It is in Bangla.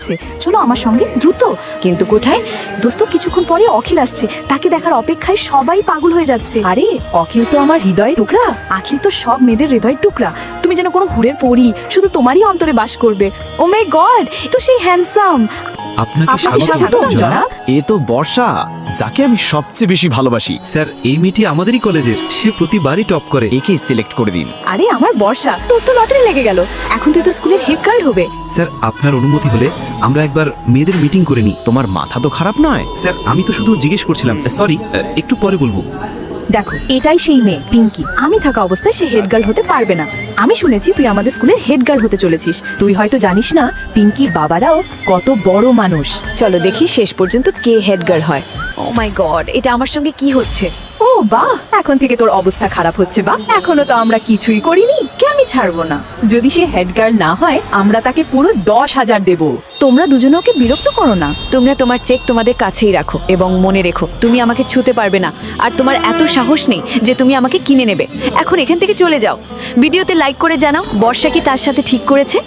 আসছে, চলো আমার সঙ্গে দ্রুত। কিন্তু কোথায়? দোস্ত কিছুক্ষণ পরে অখিল আসছে, তাকে দেখার অপেক্ষায় সবাই পাগল হয়ে যাচ্ছে। আরে অখিল তো আমার হৃদয় টুকরা। আখিল তো সব মেয়েদের হৃদয়ের টুকরা। তুমি যেন কোনো হুড়ের পরী, শুধু তোমারই অন্তরে বাস করবে। ও মাই গড, তো সেই হ্যান্ডসাম। আপনাকে স্বাগতম স্বাগত জনাব। জনাব। এ তো বর্ষা, যাকে আমি সবচেয়ে বেশি ভালোবাসি। স্যার এই মেয়েটি আমাদেরই কলেজের, সে প্রতিবারই টপ করে। একে সিলেক্ট করে দিন। আরে আমার বর্ষা, তোর তো লটারি লেগে গেল, এখন তুই তো স্কুলের হেড গার্ল হবে। স্যার আপনার অনুমতি হলে আমরা একবার মেয়েদের মিটিং করে নিই। তোমার মাথা তো খারাপ নয়? স্যার আমি তো শুধু জিজ্ঞেস করছিলাম, সরি একটু পরে বলবো। দেখো এটাই সেই মেয়ে পিঙ্কি। আমি থাকা অবস্থায় সে হেড গার্ল হতে পারবে না। আমি শুনেছি তুই আমাদের স্কুলের হেড গার্ল হতে চলেছিস। তুই হয়তো জানিস না পিঙ্কির বাবারাও কত বড় মানুষ। চলো দেখি শেষ পর্যন্ত কে হেড গার্ল হয়। ও মাই গড, এটা আমার সঙ্গে কি হচ্ছে? ও বাহ, এখন থেকে তোর অবস্থা খারাপ হচ্ছে। বা এখনো তো আমরা কিছুই করিনি, কে আমি ছাড়বো না। যদি সে হেড গার্ল না হয় আমরা তাকে পুরো 10,000 দেব। তোমরা দুজনে ওকে বিরক্ত করো না। তোমরা তোমার চেক তোমাদের কাছেই রাখো এবং মনে রেখো তুমি আমাকে ছুতে পারবে না। আর তোমার এত সাহস নেই যে তুমি আমাকে কিনে নেবে। এখন এখান থেকে চলে যাও। ভিডিওতে লাইক করে জানাও বর্ষা কি তার সাথে ঠিক করেছে।